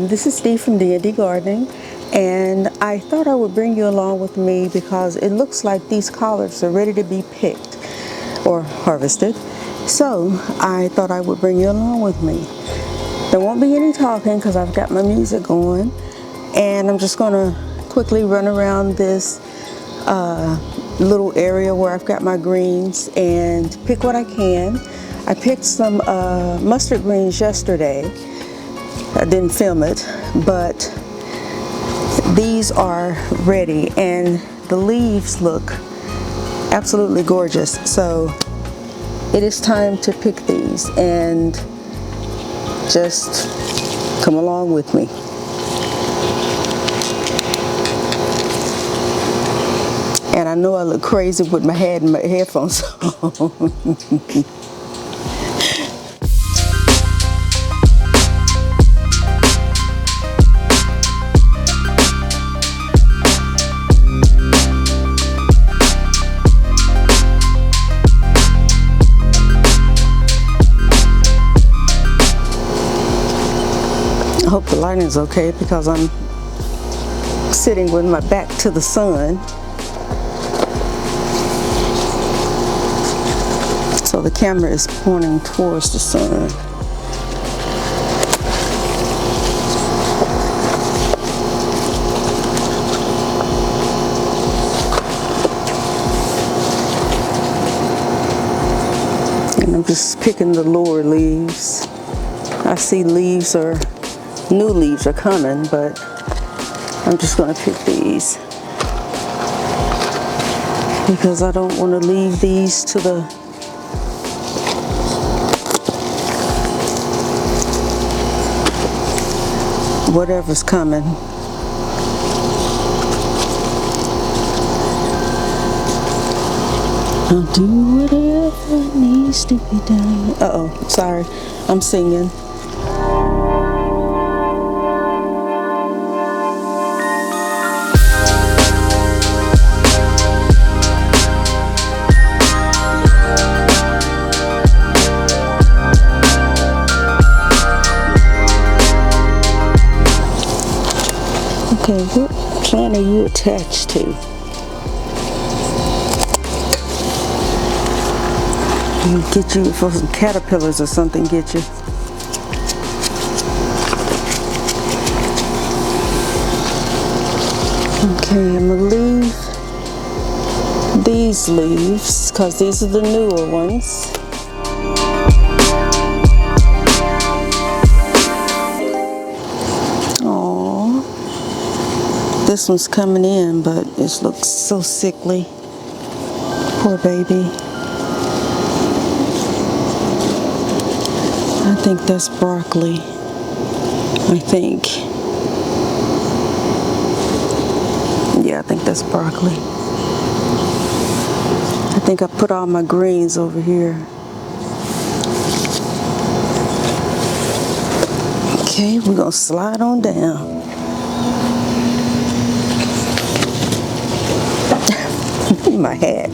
This is Dee from D&D Gardening, and I thought I would bring you along with me because it looks like these collards are ready to be picked or harvested. So I thought I would bring you along with me. There won't be any talking because I've got my music going, and I'm just going to quickly run around this little area where I've got my greens and pick what I can. I picked some mustard greens yesterday. I didn't film it, but these are ready and the leaves look absolutely gorgeous. So it is time to pick these and just come along with me. And I know I look crazy with my head and my headphones on. I hope the lighting is okay because I'm sitting with my back to the sun. So the camera is pointing towards the sun. And I'm just picking the lower leaves. I see new leaves are coming, but I'm just going to pick these because I don't want to leave these to the whatever's coming. I'll do whatever needs to be done. Uh-oh, sorry, I'm singing. Okay, what plant are you attached to? Get you for some caterpillars or something, get you. Okay, I'm gonna leave these leaves because these are the newer ones. This one's coming in, but it looks so sickly. Poor baby. I think that's broccoli. I think. Yeah, I think that's broccoli. I think I put all my greens over here. Okay, we're gonna slide on down. My hat.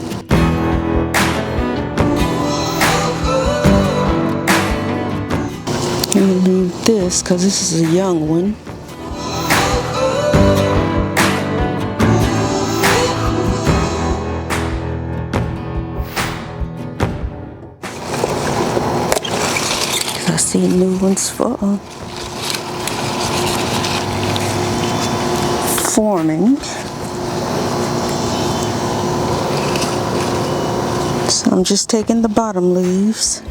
I'm gonna leave this because this is a young one. I see new ones forming. So I'm just taking the bottom leaves.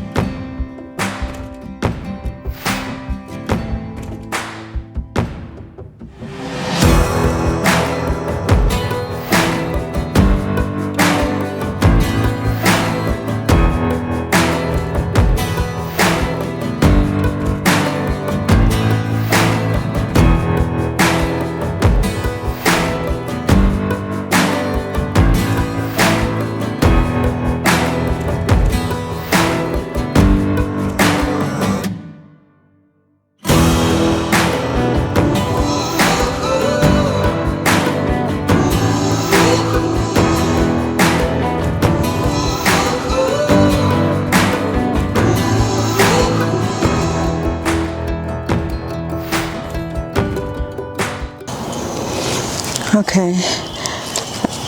Okay,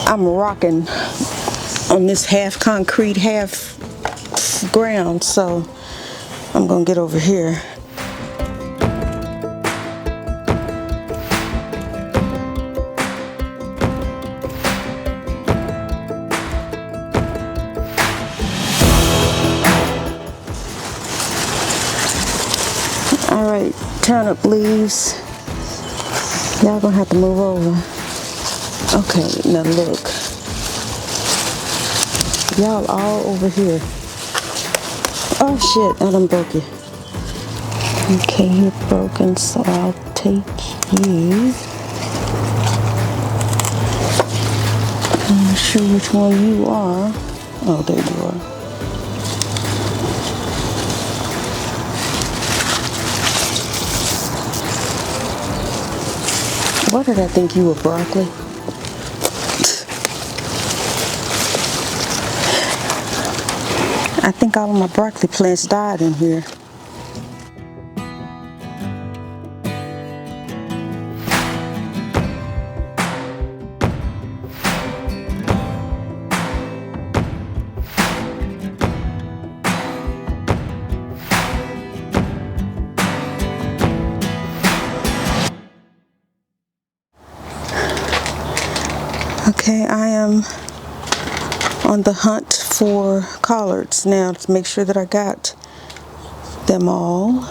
I'm rocking on this half concrete, half ground, so I'm gonna get over here. All right, turnip leaves. Y'all gonna have to move over. Okay, now look. Y'all all over here. Oh shit, I done broke you. Okay, you're broken, so I'll take you. I'm not sure which one you are. Oh, there you are. Why did I think you were broccoli? I think all of my broccoli plants died in here. Okay, I am on the hunt for collards now to make sure that I got them all.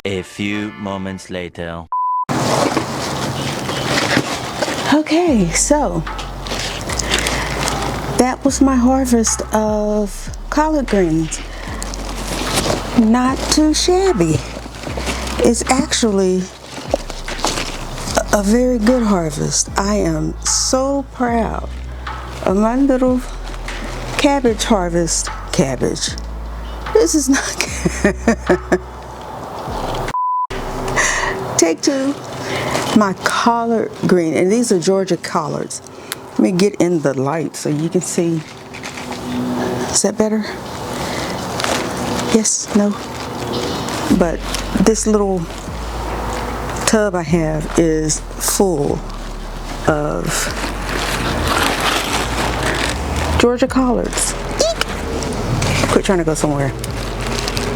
A few moments later. Okay, so that was my harvest of collard greens. Not too shabby. It's actually a very good harvest. I am so proud of my little cabbage harvest. Cabbage. This is not Take two. My collard green, and these are Georgia collards. Let me get in the light so you can see. Is that better? Yes, no. But this little tub I have is full of Georgia collards. Eek! Quit trying to go somewhere.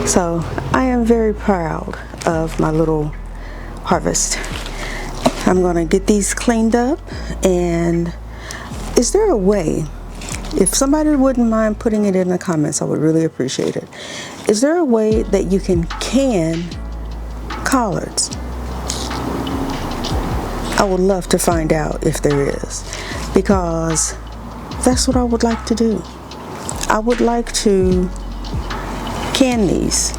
So I am very proud of my little harvest. I'm gonna get these cleaned up, and is there a way, if somebody wouldn't mind putting it in the comments, I would really appreciate it. Is there a way that you can collards? I would love to find out if there is, because that's what I would like to do. I would like to can these.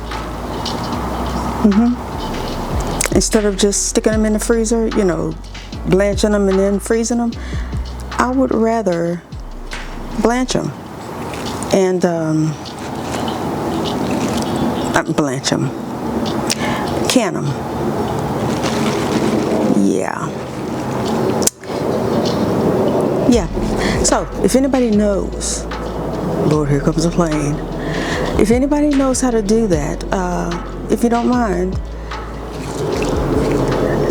Instead of just sticking them in the freezer, you know, blanching them and then freezing them, I would rather blanch them and blanch them, can them. Yeah. So if anybody knows, Lord, here comes a plane. If anybody knows how to do that, if you don't mind,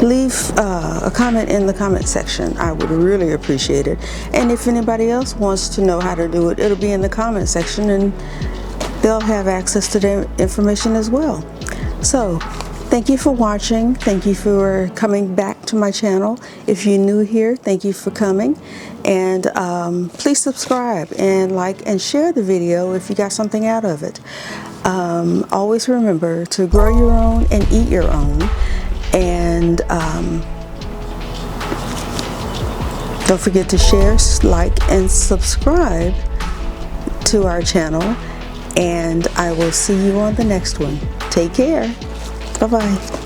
leave a comment in the comment section. I would really appreciate it. And if anybody else wants to know how to do it, it'll be in the comment section, and they'll have access to the information as well. So thank you for watching. Thank you for coming back to my channel. If you're new here, thank you for coming. And please subscribe and like and share the video if you got something out of it. Always remember to grow your own and eat your own. And don't forget to share, like, and subscribe to our channel. And I will see you on the next one. Take care. Bye-bye.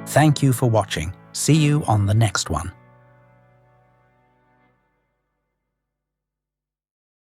Thank you for watching. See you on the next one.